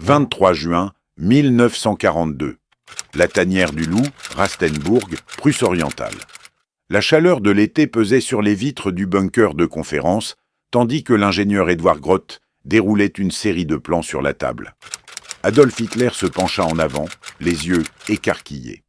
23 juin 1942. La tanière du Loup, Rastenbourg, Prusse-Orientale. La chaleur de l'été pesait sur les vitres du bunker de conférence, tandis que l'ingénieur Edward Groth déroulait une série de plans sur la table. Adolf Hitler se pencha en avant, les yeux écarquillés.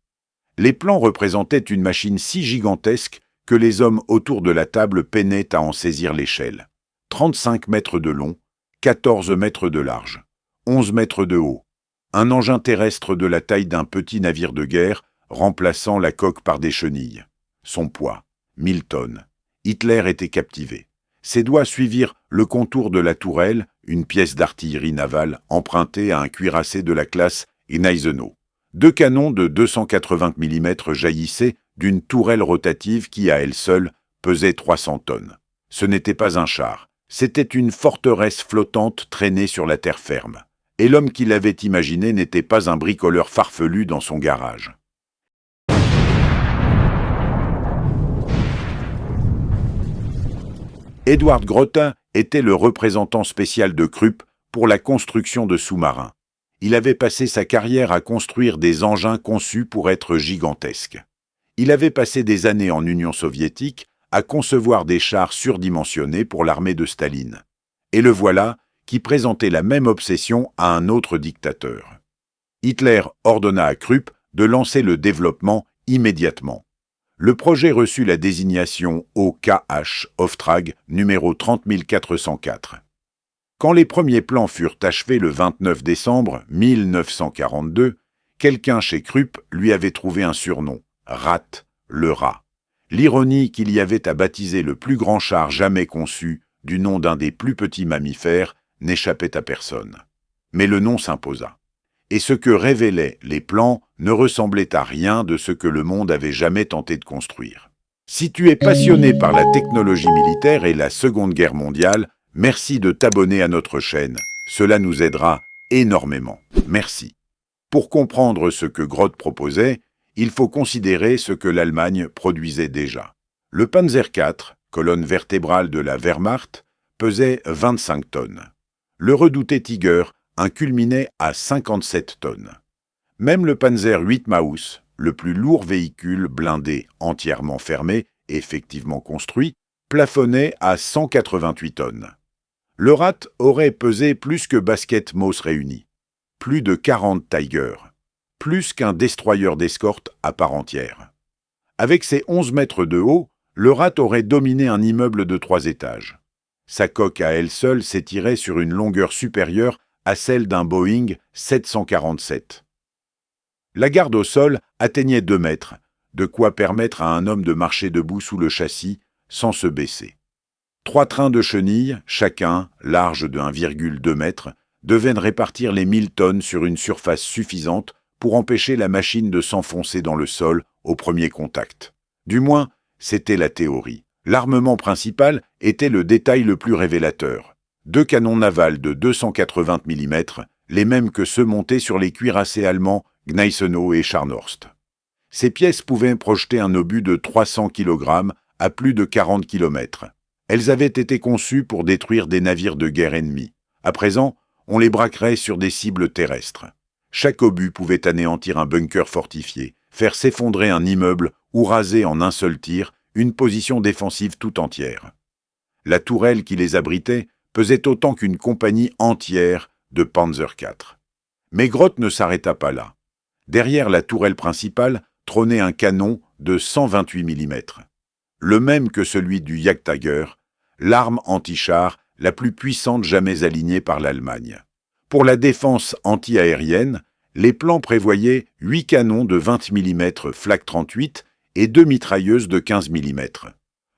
Les plans représentaient une machine si gigantesque que les hommes autour de la table peinaient à en saisir l'échelle. 35 mètres de long, 14 mètres de large, 11 mètres de haut. Un engin terrestre de la taille d'un petit navire de guerre, remplaçant la coque par des chenilles. Son poids, 1000 tonnes. Hitler était captivé. Ses doigts suivirent le contour de la tourelle, une pièce d'artillerie navale empruntée à un cuirassé de la classe Gneisenau. 2 canons de 280 mm jaillissaient d'une tourelle rotative qui, à elle seule, pesait 300 tonnes. Ce n'était pas un char, c'était une forteresse flottante traînée sur la terre ferme. Et l'homme qui l'avait imaginé n'était pas un bricoleur farfelu dans son garage. Edward Groth était le représentant spécial de Krupp pour la construction de sous-marins. Il avait passé sa carrière à construire des engins conçus pour être gigantesques. Il avait passé des années en Union soviétique à concevoir des chars surdimensionnés pour l'armée de Staline. Et le voilà qui présentait la même obsession à un autre dictateur. Hitler ordonna à Krupp de lancer le développement immédiatement. Le projet reçut la désignation OKH Auftrag numéro 30404. Quand les premiers plans furent achevés le 29 décembre 1942, quelqu'un chez Krupp lui avait trouvé un surnom, Rat, le rat. L'ironie qu'il y avait à baptiser le plus grand char jamais conçu du nom d'un des plus petits mammifères n'échappait à personne. Mais le nom s'imposa. Et ce que révélaient les plans ne ressemblait à rien de ce que le monde avait jamais tenté de construire. Si tu es passionné par la technologie militaire et la Seconde Guerre mondiale, merci de t'abonner à notre chaîne. Cela nous aidera énormément. Merci. Pour comprendre ce que Groth proposait, il faut considérer ce que l'Allemagne produisait déjà. Le Panzer IV, colonne vertébrale de la Wehrmacht, pesait 25 tonnes. Le redouté Tiger inculminait à 57 tonnes. Même le Panzer VIII Maus, le plus lourd véhicule blindé entièrement fermé, effectivement construit, plafonnait à 188 tonnes. Le Rat aurait pesé plus que Basket Maus réunis, plus de 40 Tiger, plus qu'un destroyer d'escorte à part entière. Avec ses 11 mètres de haut, le Rat aurait dominé un immeuble de 3 étages. Sa coque à elle seule s'étirait sur une longueur supérieure à celle d'un Boeing 747. La garde au sol atteignait 2 mètres, de quoi permettre à un homme de marcher debout sous le châssis sans se baisser. 3 trains de chenilles, chacun large de 1,2 mètre, devaient répartir les 1000 tonnes sur une surface suffisante pour empêcher la machine de s'enfoncer dans le sol au premier contact. Du moins, c'était la théorie. L'armement principal était le détail le plus révélateur. 2 canons navals de 280 mm, les mêmes que ceux montés sur les cuirassés allemands Gneisenau et Scharnhorst. Ces pièces pouvaient projeter un obus de 300 kg à plus de 40 km. Elles avaient été conçues pour détruire des navires de guerre ennemis. À présent, on les braquerait sur des cibles terrestres. Chaque obus pouvait anéantir un bunker fortifié, faire s'effondrer un immeuble ou raser en un seul tir une position défensive tout entière. La tourelle qui les abritait pesait autant qu'une compagnie entière de Panzer IV. Mais Groth ne s'arrêta pas là. Derrière la tourelle principale trônait un canon de 128 mm. Le même que celui du Jagdtiger, l'arme anti-char la plus puissante jamais alignée par l'Allemagne. Pour la défense anti-aérienne, les plans prévoyaient 8 canons de 20 mm Flak 38 et 2 mitrailleuses de 15 mm.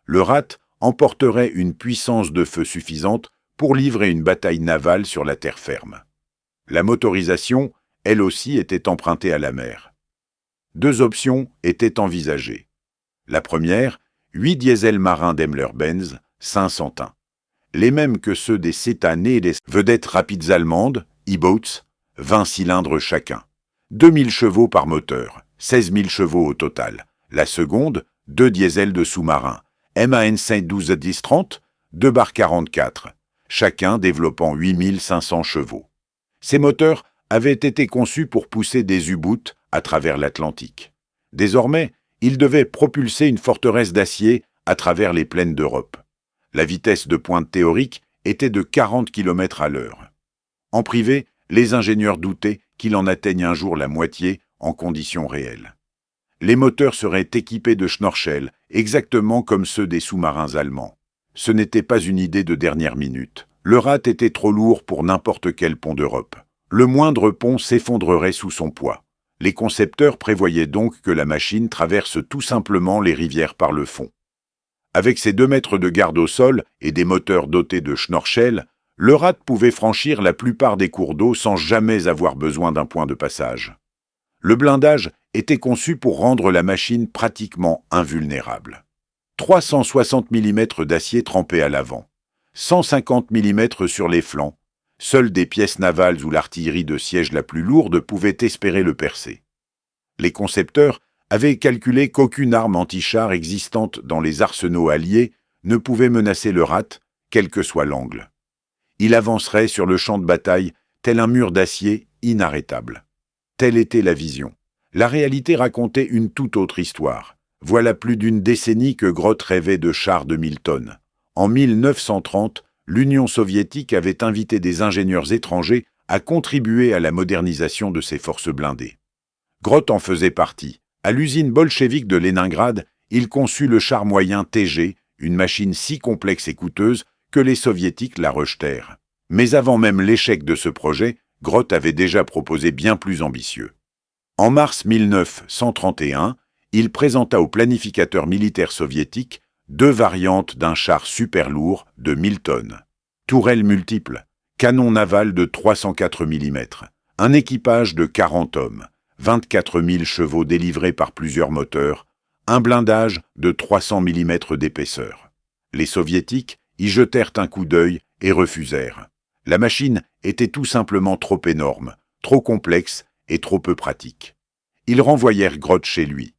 Le Rat emporterait une puissance de feu suffisante pour livrer une bataille navale sur la terre ferme. La motorisation, elle aussi, était empruntée à la mer. 2 options étaient envisagées. La première, 8 diesels marins Daimler-Benz 501, les mêmes que ceux des Cétanes et des vedettes rapides allemandes, E-Boats, 20 cylindres chacun. 2000 chevaux par moteur, 16 000 chevaux au total. La seconde, 2 diesels de sous-marins, MAN 12-10-30, 2 bar 44, chacun développant 8500 chevaux. Ces moteurs avaient été conçus pour pousser des U-boots à travers l'Atlantique. Désormais, ils devaient propulser une forteresse d'acier à travers les plaines d'Europe. La vitesse de pointe théorique était de 40 km/h. En privé, les ingénieurs doutaient qu'il en atteigne un jour la moitié en conditions réelles. Les moteurs seraient équipés de schnorchels, exactement comme ceux des sous-marins allemands. Ce n'était pas une idée de dernière minute. Le Rat était trop lourd pour n'importe quel pont d'Europe. Le moindre pont s'effondrerait sous son poids. Les concepteurs prévoyaient donc que la machine traverse tout simplement les rivières par le fond. Avec ses 2 mètres de garde au sol et des moteurs dotés de schnorchels, le Rat pouvait franchir la plupart des cours d'eau sans jamais avoir besoin d'un point de passage. Le blindage était conçu pour rendre la machine pratiquement invulnérable. 360 mm d'acier trempé à l'avant, 150 mm sur les flancs. Seules des pièces navales ou l'artillerie de siège la plus lourde pouvaient espérer le percer. Les concepteurs avaient calculé qu'aucune arme anti-char existante dans les arsenaux alliés ne pouvait menacer le Rat, quel que soit l'angle. Il avancerait sur le champ de bataille tel un mur d'acier inarrêtable. Telle était la vision. La réalité racontait une toute autre histoire. Voilà plus d'une décennie que Groth rêvait de chars de 1000 tonnes. En 1930, l'Union soviétique avait invité des ingénieurs étrangers à contribuer à la modernisation de ses forces blindées. Groth en faisait partie. À l'usine bolchevique de Leningrad, il conçut le char moyen TG, une machine si complexe et coûteuse que les soviétiques la rejetèrent. Mais avant même l'échec de ce projet, Groth avait déjà proposé bien plus ambitieux. En mars 1931, il présenta au planificateur militaire soviétique 2 variantes d'un char super lourd de 1000 tonnes. Tourelles multiples, canon naval de 304 mm, un équipage de 40 hommes, 24 000 chevaux délivrés par plusieurs moteurs, un blindage de 300 mm d'épaisseur. Les soviétiques y jetèrent un coup d'œil et refusèrent. La machine était tout simplement trop énorme, trop complexe et trop peu pratique. Ils renvoyèrent Groth chez lui.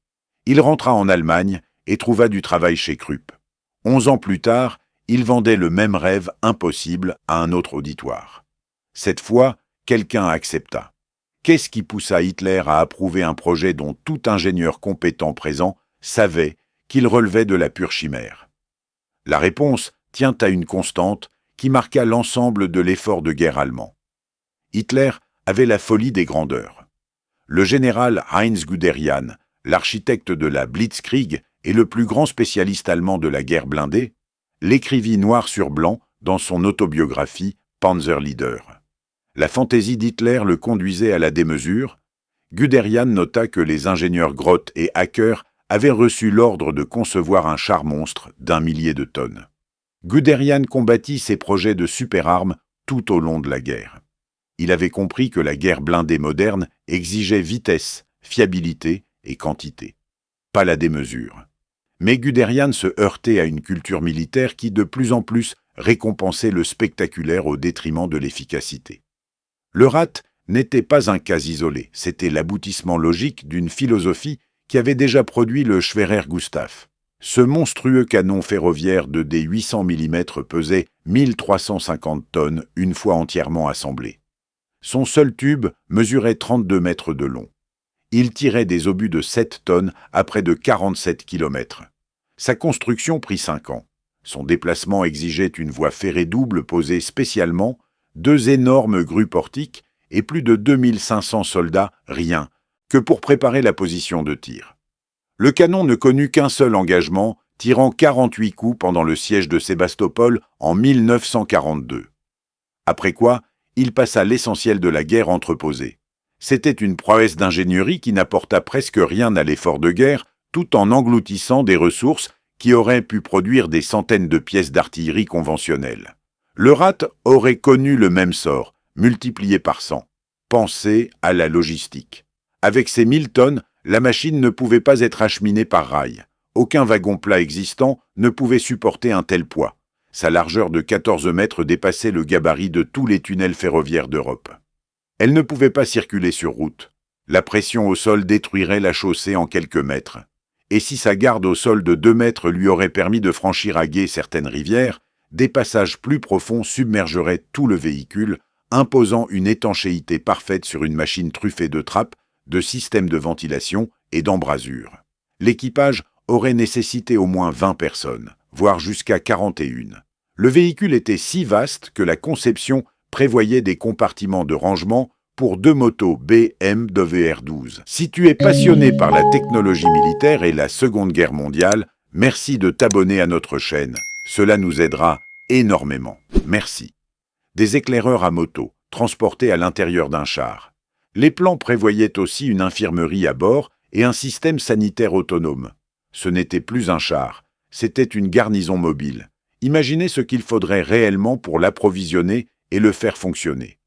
Il rentra en Allemagne et trouva du travail chez Krupp. 11 ans plus tard, il vendait le même rêve impossible à un autre auditoire. Cette fois, quelqu'un accepta. Qu'est-ce qui poussa Hitler à approuver un projet dont tout ingénieur compétent présent savait qu'il relevait de la pure chimère? La réponse tient à une constante qui marqua l'ensemble de l'effort de guerre allemand. Hitler avait la folie des grandeurs. Le général Heinz Guderian, l'architecte de la Blitzkrieg et le plus grand spécialiste allemand de la guerre blindée, l'écrivit noir sur blanc dans son autobiographie Panzerleader. La fantaisie d'Hitler le conduisait à la démesure. Guderian nota que les ingénieurs Groth et Acker avaient reçu l'ordre de concevoir un char monstre d'1 millier de tonnes. Guderian combattit ses projets de superarmes tout au long de la guerre. Il avait compris que la guerre blindée moderne exigeait vitesse, fiabilité et quantité. Pas la démesure. Mais Guderian se heurtait à une culture militaire qui de plus en plus récompensait le spectaculaire au détriment de l'efficacité. Le Rat n'était pas un cas isolé, c'était l'aboutissement logique d'une philosophie qui avait déjà produit le Schwerer Gustav. Ce monstrueux canon ferroviaire de D 800 mm pesait 1350 tonnes une fois entièrement assemblé. Son seul tube mesurait 32 mètres de long. Il tirait des obus de 7 tonnes à près de 47 km. Sa construction prit 5 ans. Son déplacement exigeait une voie ferrée double posée spécialement, 2 énormes grues portiques et plus de 2500 soldats, rien que pour préparer la position de tir. Le canon ne connut qu'un seul engagement, tirant 48 coups pendant le siège de Sébastopol en 1942. Après quoi, il passa l'essentiel de la guerre entreposée. C'était une prouesse d'ingénierie qui n'apporta presque rien à l'effort de guerre, tout en engloutissant des ressources qui auraient pu produire des centaines de pièces d'artillerie conventionnelles. Le Rat aurait connu le même sort, multiplié par 100. Pensez à la logistique. Avec ses 1000 tonnes, la machine ne pouvait pas être acheminée par rail. Aucun wagon plat existant ne pouvait supporter un tel poids. Sa largeur de 14 mètres dépassait le gabarit de tous les tunnels ferroviaires d'Europe. Elle ne pouvait pas circuler sur route. La pression au sol détruirait la chaussée en quelques mètres. Et si sa garde au sol de 2 mètres lui aurait permis de franchir à gué certaines rivières, des passages plus profonds submergeraient tout le véhicule, imposant une étanchéité parfaite sur une machine truffée de trappes, de systèmes de ventilation et d'embrasures. L'équipage aurait nécessité au moins 20 personnes, voire jusqu'à 41. Le véhicule était si vaste que la conception prévoyait des compartiments de rangement pour 2 motos BMWR12. Si tu es passionné par la technologie militaire et la Seconde Guerre mondiale, merci de t'abonner à notre chaîne. Cela nous aidera énormément. Merci. Des éclaireurs à moto, transportés à l'intérieur d'un char. Les plans prévoyaient aussi une infirmerie à bord et un système sanitaire autonome. Ce n'était plus un char, c'était une garnison mobile. Imaginez ce qu'il faudrait réellement pour l'approvisionner et le faire fonctionner.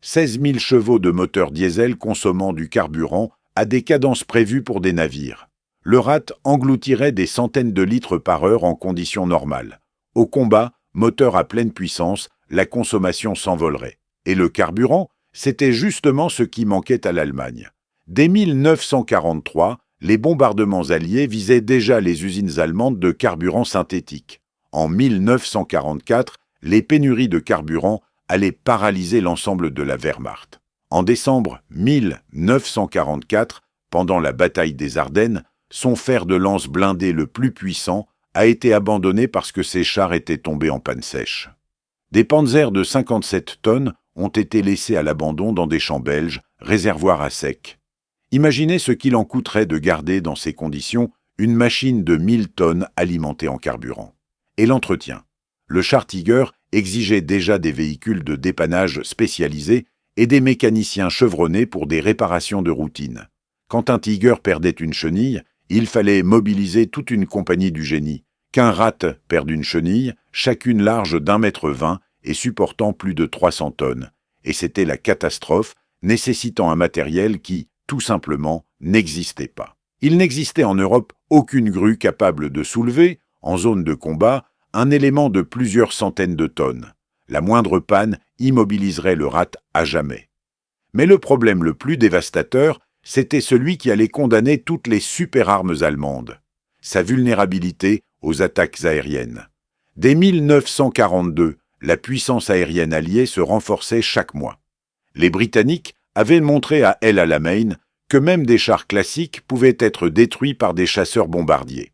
16 000 chevaux de moteur diesel consommant du carburant à des cadences prévues pour des navires. Le RAT engloutirait des centaines de litres par heure en conditions normales. Au combat, moteur à pleine puissance, la consommation s'envolerait. Et le carburant, c'était justement ce qui manquait à l'Allemagne. Dès 1943, les bombardements alliés visaient déjà les usines allemandes de carburant synthétique. En 1944, les pénuries de carburant allaient paralyser l'ensemble de la Wehrmacht. En décembre 1944, pendant la bataille des Ardennes, son fer de lance blindé le plus puissant a été abandonné parce que ses chars étaient tombés en panne sèche. Des panzers de 57 tonnes ont été laissés à l'abandon dans des champs belges, réservoirs à sec. Imaginez ce qu'il en coûterait de garder dans ces conditions une machine de 1000 tonnes alimentée en carburant. Et l'entretien. Le char Tiger exigeait déjà des véhicules de dépannage spécialisés et des mécaniciens chevronnés pour des réparations de routine. Quand un Tiger perdait une chenille, il fallait mobiliser toute une compagnie du génie. Qu'un rat perde une chenille, chacune large d'1,20 m et supportant plus de 300 tonnes. Et c'était la catastrophe, nécessitant un matériel qui, tout simplement, n'existait pas. Il n'existait en Europe aucune grue capable de soulever, en zone de combat, un élément de plusieurs centaines de tonnes. La moindre panne immobiliserait le rat à jamais. Mais le problème le plus dévastateur, c'était celui qui allait condamner toutes les super-armes allemandes. Sa vulnérabilité aux attaques aériennes. Dès 1942, la puissance aérienne alliée se renforçait chaque mois. Les Britanniques avaient montré à El Alamein que même des chars classiques pouvaient être détruits par des chasseurs bombardiers.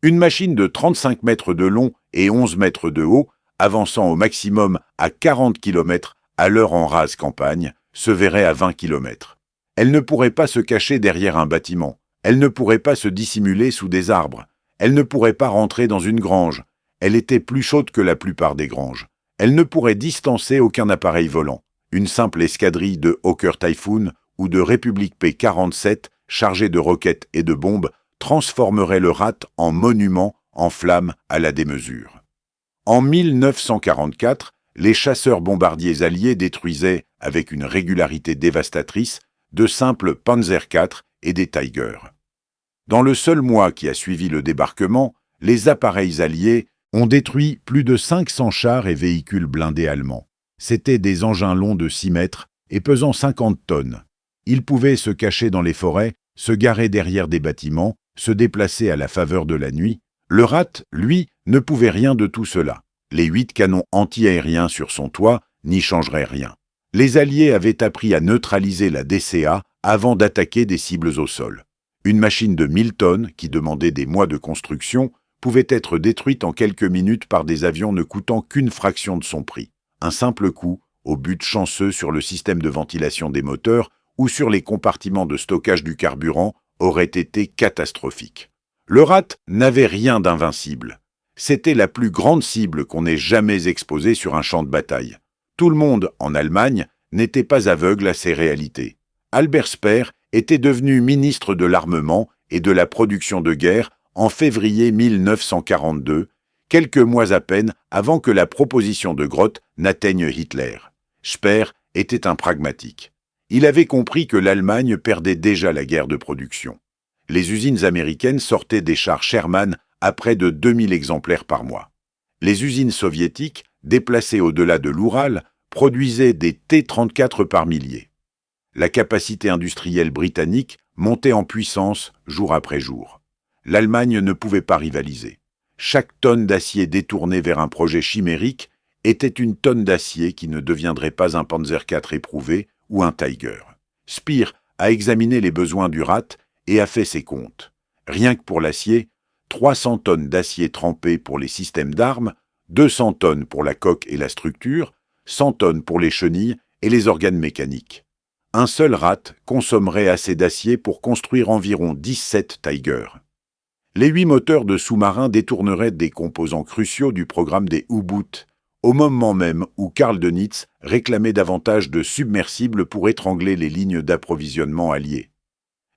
Une machine de 35 mètres de long et 11 mètres de haut, avançant au maximum à 40 km à l'heure en rase campagne, se verrait à 20 km. Elle ne pourrait pas se cacher derrière un bâtiment, elle ne pourrait pas se dissimuler sous des arbres, elle ne pourrait pas rentrer dans une grange, elle était plus chaude que la plupart des granges. Elle ne pourrait distancer aucun appareil volant. Une simple escadrille de Hawker Typhoon ou de République P-47 chargée de roquettes et de bombes transformerait le rat en monument en flammes à la démesure. En 1944, les chasseurs bombardiers alliés détruisaient, avec une régularité dévastatrice, de simples Panzer IV et des Tiger. Dans le seul mois qui a suivi le débarquement, les appareils alliés ont détruit plus de 500 chars et véhicules blindés allemands. C'étaient des engins longs de 6 mètres et pesant 50 tonnes. Ils pouvaient se cacher dans les forêts, se garer derrière des bâtiments, se déplacer à la faveur de la nuit. Le rat, lui, ne pouvait rien de tout cela. Les 8 canons anti-aériens sur son toit n'y changeraient rien. Les Alliés avaient appris à neutraliser la DCA avant d'attaquer des cibles au sol. Une machine de 1000 tonnes, qui demandait des mois de construction, pouvait être détruite en quelques minutes par des avions ne coûtant qu'une fraction de son prix. Un simple coup, au but chanceux sur le système de ventilation des moteurs ou sur les compartiments de stockage du carburant, aurait été catastrophique. Le rat n'avait rien d'invincible. C'était la plus grande cible qu'on ait jamais exposée sur un champ de bataille. Tout le monde, en Allemagne, n'était pas aveugle à ces réalités. Albert Speer était devenu ministre de l'Armement et de la production de guerre en février 1942, quelques mois à peine avant que la proposition de Groth n'atteigne Hitler. Speer était un pragmatique. Il avait compris que l'Allemagne perdait déjà la guerre de production. Les usines américaines sortaient des chars Sherman à près de 2000 exemplaires par mois. Les usines soviétiques, déplacées au-delà de l'Oural, produisaient des T-34 par milliers. La capacité industrielle britannique montait en puissance jour après jour. L'Allemagne ne pouvait pas rivaliser. Chaque tonne d'acier détournée vers un projet chimérique était une tonne d'acier qui ne deviendrait pas un Panzer IV éprouvé ou un Tiger. Speer a examiné les besoins du Rat et a fait ses comptes. Rien que pour l'acier, 300 tonnes d'acier trempé pour les systèmes d'armes, 200 tonnes pour la coque et la structure, 100 tonnes pour les chenilles et les organes mécaniques. Un seul Rat consommerait assez d'acier pour construire environ 17 Tiger. Les 8 moteurs de sous-marins détourneraient des composants cruciaux du programme des U-Boot, au moment même où Karl Dönitz réclamait davantage de submersibles pour étrangler les lignes d'approvisionnement alliées.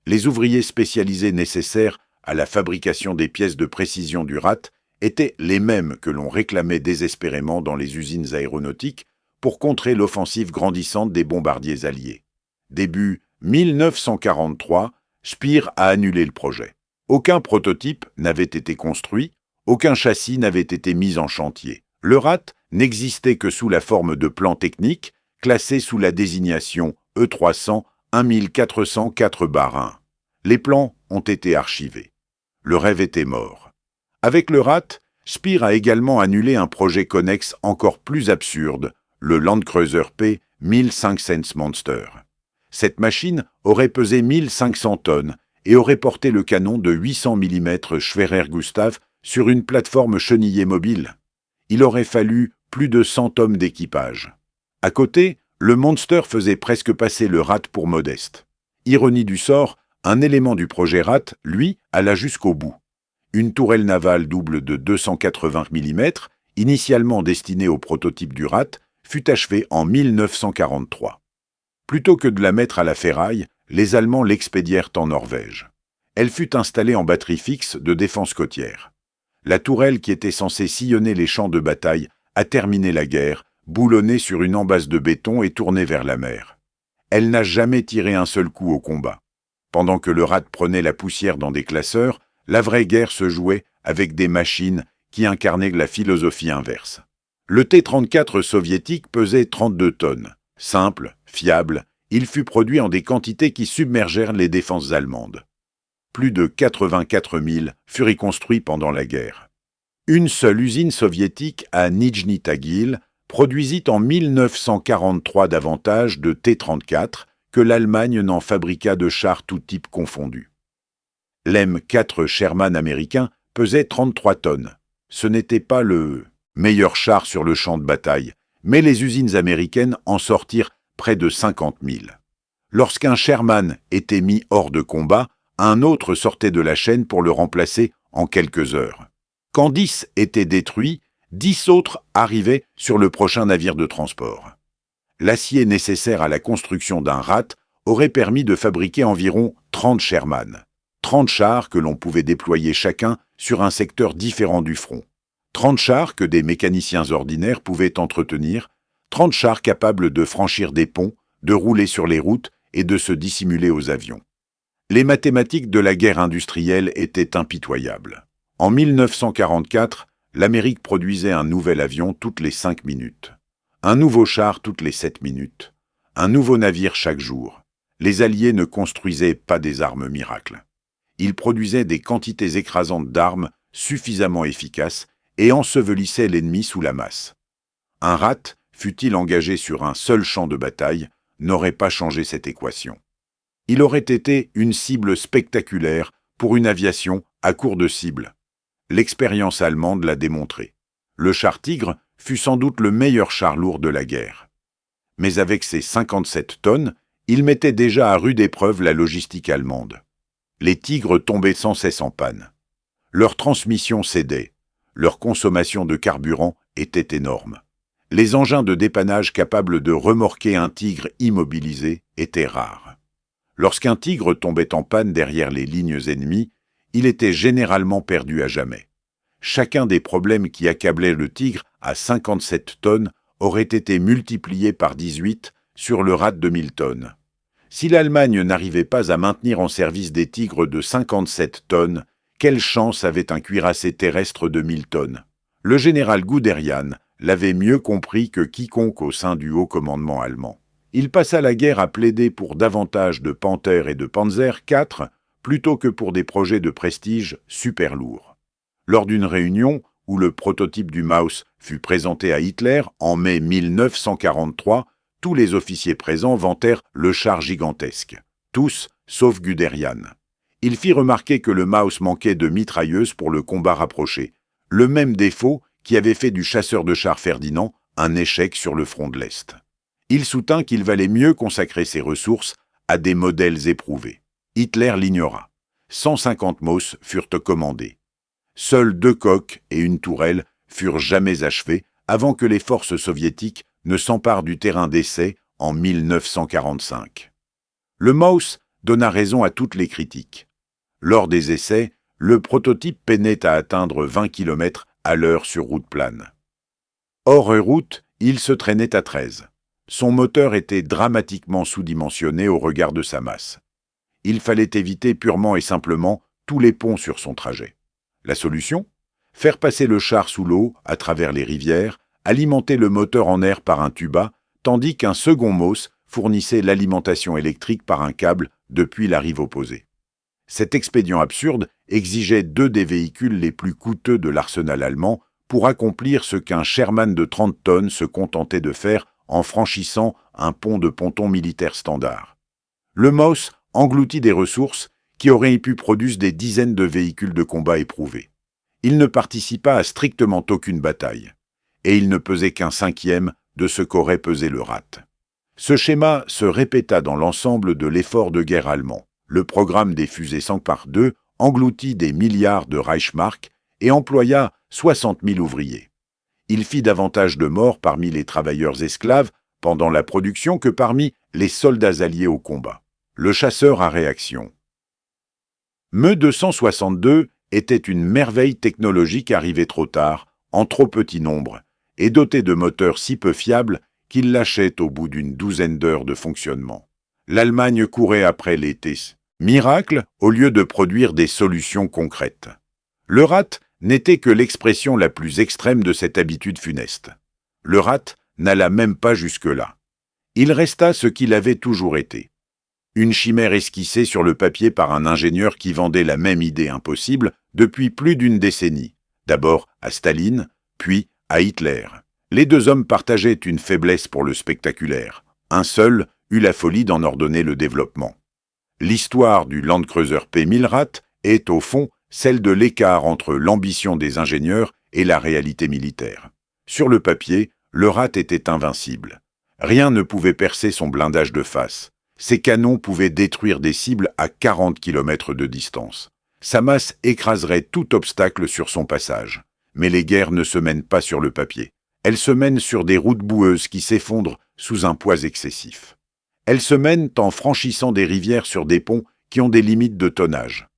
Les ouvriers spécialisés nécessaires à la fabrication des pièces de précision du Rat étaient les mêmes que l'on réclamait désespérément dans les usines aéronautiques pour contrer l'offensive grandissante des bombardiers alliés. Début 1943, Speer a annulé le projet. Aucun prototype n'avait été construit, aucun châssis n'avait été mis en chantier. Le Rat n'existait que sous la forme de plans techniques, classés sous la désignation E300 1404-1. Les plans ont été archivés. Le rêve était mort. Avec le Rat, Speer a également annulé un projet connexe encore plus absurde, le Landkreuzer P 1500 Monster. Cette machine aurait pesé 1500 tonnes et aurait porté le canon de 800 mm Schwerer Gustav sur une plateforme chenillée mobile. Il aurait fallu plus de 100 hommes d'équipage. À côté, le Monster faisait presque passer le Rat pour modeste. Ironie du sort, un élément du projet Rat, lui, alla jusqu'au bout. Une tourelle navale double de 280 mm, initialement destinée au prototype du Rat, fut achevée en 1943. Plutôt que de la mettre à la ferraille, les Allemands l'expédièrent en Norvège. Elle fut installée en batterie fixe de défense côtière. La tourelle qui était censée sillonner les champs de bataille a terminé la guerre, boulonnée sur une embase de béton et tournée vers la mer. Elle n'a jamais tiré un seul coup au combat. Pendant que le Rat prenait la poussière dans des classeurs, la vraie guerre se jouait avec des machines qui incarnaient la philosophie inverse. Le T-34 soviétique pesait 32 tonnes. Simple, fiable, il fut produit en des quantités qui submergèrent les défenses allemandes. Plus de 84 000 furent y construits pendant la guerre. Une seule usine soviétique à Nijni Tagil produisit en 1943 davantage de T-34 que l'Allemagne n'en fabriqua de chars tout types confondus. L'M4 Sherman américain pesait 33 tonnes. Ce n'était pas le meilleur char sur le champ de bataille, mais les usines américaines en sortirent près de 50 000. Lorsqu'un Sherman était mis hors de combat, un autre sortait de la chaîne pour le remplacer en quelques heures. Quand 10 étaient détruits, 10 autres arrivaient sur le prochain navire de transport. L'acier nécessaire à la construction d'un Rat aurait permis de fabriquer environ 30 Sherman. 30 chars que l'on pouvait déployer chacun sur un secteur différent du front. 30 chars que des mécaniciens ordinaires pouvaient entretenir, 30 chars capables de franchir des ponts, de rouler sur les routes et de se dissimuler aux avions. Les mathématiques de la guerre industrielle étaient impitoyables. En 1944, l'Amérique produisait un nouvel avion toutes les 5 minutes. Un nouveau char toutes les 7 minutes. Un nouveau navire chaque jour. Les Alliés ne construisaient pas des armes miracles. Ils produisaient des quantités écrasantes d'armes suffisamment efficaces et ensevelissaient l'ennemi sous la masse. Un Rat, fût-il engagé sur un seul champ de bataille, n'aurait pas changé cette équation. Il aurait été une cible spectaculaire pour une aviation à court de cible. L'expérience allemande l'a démontré. Le char Tigre fut sans doute le meilleur char lourd de la guerre. Mais avec ses 57 tonnes, il mettait déjà à rude épreuve la logistique allemande. Les Tigres tombaient sans cesse en panne. Leur transmission cédait. Leur consommation de carburant était énorme. Les engins de dépannage capables de remorquer un Tigre immobilisé étaient rares. Lorsqu'un Tigre tombait en panne derrière les lignes ennemies, il était généralement perdu à jamais. Chacun des problèmes qui accablaient le Tigre à 57 tonnes aurait été multiplié par 18 sur le Rat de 1000 tonnes. Si l'Allemagne n'arrivait pas à maintenir en service des Tigres de 57 tonnes, quelle chance avait un cuirassé terrestre de 1000 tonnes? Le général Guderian l'avait mieux compris que quiconque au sein du haut commandement allemand. Il passa la guerre à plaider pour davantage de Panther et de Panzer IV plutôt que pour des projets de prestige super lourds. Lors d'une réunion où le prototype du Maus fut présenté à Hitler en mai 1943, tous les officiers présents vantèrent le char gigantesque. Tous, sauf Guderian. Il fit remarquer que le Maus manquait de mitrailleuses pour le combat rapproché, le même défaut qui avait fait du chasseur de chars Ferdinand un échec sur le front de l'Est. Il soutint qu'il valait mieux consacrer ses ressources à des modèles éprouvés. Hitler l'ignora. 150 Maus furent commandés. Seuls 2 coques et une tourelle furent jamais achevés avant que les forces soviétiques ne s'emparent du terrain d'essai en 1945. Le Maus donna raison à toutes les critiques. Lors des essais, le prototype peinait à atteindre 20 km à l'heure sur route plane. Hors route, il se traînait à 13. Son moteur était dramatiquement sous-dimensionné au regard de sa masse. Il fallait éviter purement et simplement tous les ponts sur son trajet. La solution ? Faire passer le char sous l'eau, à travers les rivières, alimenter le moteur en air par un tuba, tandis qu'un second Maus fournissait l'alimentation électrique par un câble depuis la rive opposée. Cet expédient absurde exigeait 2 des véhicules les plus coûteux de l'arsenal allemand pour accomplir ce qu'un Sherman de 30 tonnes se contentait de faire en franchissant un pont de ponton militaire standard. Le Maus engloutit des ressources qui auraient pu produire des dizaines de véhicules de combat éprouvés. Il ne participa à strictement aucune bataille, et il ne pesait qu'un 1/5 de ce qu'aurait pesé le Rat. Ce schéma se répéta dans l'ensemble de l'effort de guerre allemand. Le programme des fusées Sankpar-II engloutit des milliards de Reichsmark et employa 60 000 ouvriers. Il fit davantage de morts parmi les travailleurs esclaves pendant la production que parmi les soldats alliés au combat. Le chasseur à réaction. Me 262 était une merveille technologique arrivée trop tard, en trop petit nombre, et dotée de moteurs si peu fiables qu'il lâchait au bout d'une douzaine d'heures de fonctionnement. L'Allemagne courait après les miracles au lieu de produire des solutions concrètes. Le Rat n'était que l'expression la plus extrême de cette habitude funeste. Le Rat n'alla même pas jusque-là. Il resta ce qu'il avait toujours été. Une chimère esquissée sur le papier par un ingénieur qui vendait la même idée impossible depuis plus d'une décennie, d'abord à Staline, puis à Hitler. Les 2 hommes partageaient une faiblesse pour le spectaculaire. Un seul eut la folie d'en ordonner le développement. L'histoire du Landkreuzer P-1000 Rat est, au fond, celle de l'écart entre l'ambition des ingénieurs et la réalité militaire. Sur le papier, le Rat était invincible. Rien ne pouvait percer son blindage de face. Ses canons pouvaient détruire des cibles à 40 km de distance. Sa masse écraserait tout obstacle sur son passage. Mais les guerres ne se mènent pas sur le papier. Elles se mènent sur des routes boueuses qui s'effondrent sous un poids excessif. Elles se mènent en franchissant des rivières sur des ponts qui ont des limites de tonnage.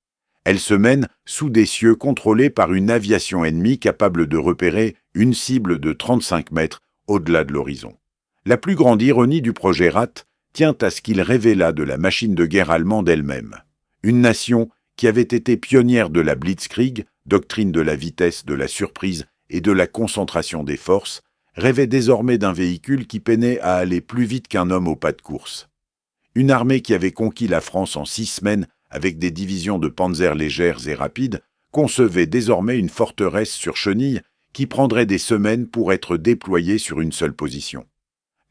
Elles se mènent sous des cieux contrôlés par une aviation ennemie capable de repérer une cible de 35 mètres au-delà de l'horizon. La plus grande ironie du projet Rat tient à ce qu'il révéla de la machine de guerre allemande elle-même. Une nation qui avait été pionnière de la Blitzkrieg, doctrine de la vitesse, de la surprise et de la concentration des forces, rêvait désormais d'un véhicule qui peinait à aller plus vite qu'un homme au pas de course. Une armée qui avait conquis la France en 6 semaines avec des divisions de panzers légères et rapides, concevait désormais une forteresse sur chenilles qui prendrait des semaines pour être déployée sur une seule position.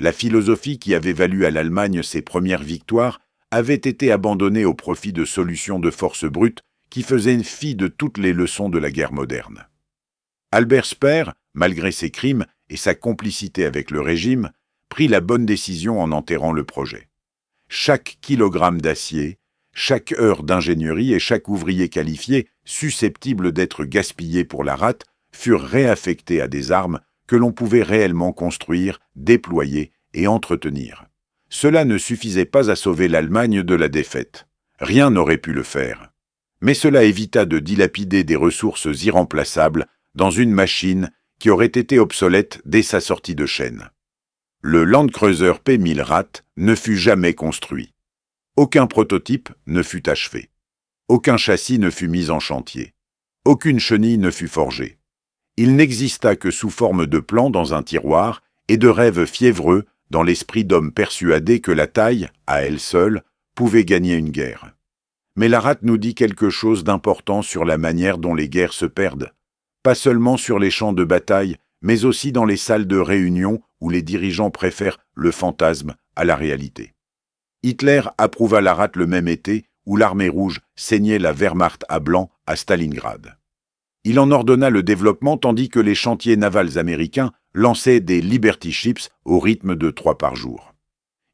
La philosophie qui avait valu à l'Allemagne ses premières victoires avait été abandonnée au profit de solutions de force brute qui faisaient fi de toutes les leçons de la guerre moderne. Albert Speer, malgré ses crimes et sa complicité avec le régime, prit la bonne décision en enterrant le projet. Chaque kilogramme d'acier, chaque heure d'ingénierie et chaque ouvrier qualifié susceptible d'être gaspillé pour la rate furent réaffectés à des armes que l'on pouvait réellement construire, déployer et entretenir. Cela ne suffisait pas à sauver l'Allemagne de la défaite. Rien n'aurait pu le faire. Mais cela évita de dilapider des ressources irremplaçables dans une machine qui aurait été obsolète dès sa sortie de chaîne. Le Landkreuzer P-1000 Rat ne fut jamais construit. Aucun prototype ne fut achevé. Aucun châssis ne fut mis en chantier. Aucune chenille ne fut forgée. Il n'exista que sous forme de plan dans un tiroir et de rêves fiévreux dans l'esprit d'hommes persuadés que la taille, à elle seule, pouvait gagner une guerre. Mais la rate nous dit quelque chose d'important sur la manière dont les guerres se perdent. pas seulement sur les champs de bataille, mais aussi dans les salles de réunion où les dirigeants préfèrent le fantasme à la réalité. Hitler approuva l'Arat le même été où l'armée rouge saignait la Wehrmacht à blanc à Stalingrad. Il en ordonna le développement tandis que les chantiers navals américains lançaient des Liberty Ships au rythme de 3 par jour.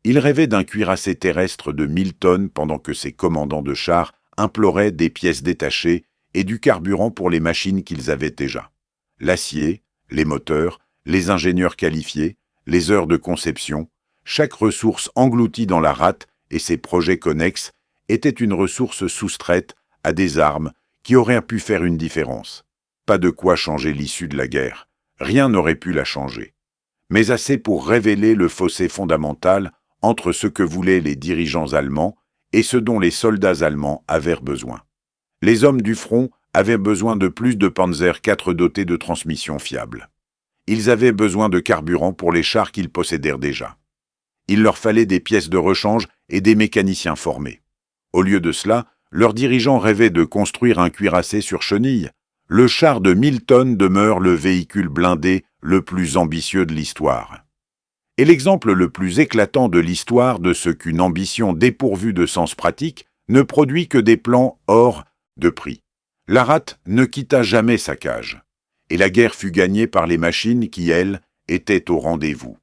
Il rêvait d'un cuirassé terrestre de 1000 tonnes pendant que ses commandants de chars imploraient des pièces détachées et du carburant pour les machines qu'ils avaient déjà. L'acier, les moteurs, les ingénieurs qualifiés, les heures de conception, chaque ressource engloutie dans la rate et ses projets connexes était une ressource soustraite à des armes qui auraient pu faire une différence. Pas de quoi changer l'issue de la guerre. Rien n'aurait pu la changer. Mais assez pour révéler le fossé fondamental entre ce que voulaient les dirigeants allemands et ce dont les soldats allemands avaient besoin. Les hommes du front avaient besoin de plus de Panzer IV dotés de transmissions fiables. Ils avaient besoin de carburant pour les chars qu'ils possédèrent déjà. Il leur fallait des pièces de rechange et des mécaniciens formés. Au lieu de cela, leurs dirigeants rêvaient de construire un cuirassé sur chenille. Le char de 1000 tonnes demeure le véhicule blindé le plus ambitieux de l'histoire. Et l'exemple le plus éclatant de l'histoire de ce qu'une ambition dépourvue de sens pratique ne produit que des plans hors de prix. L'Arat ne quitta jamais sa cage, et la guerre fut gagnée par les machines qui, elles, étaient au rendez-vous.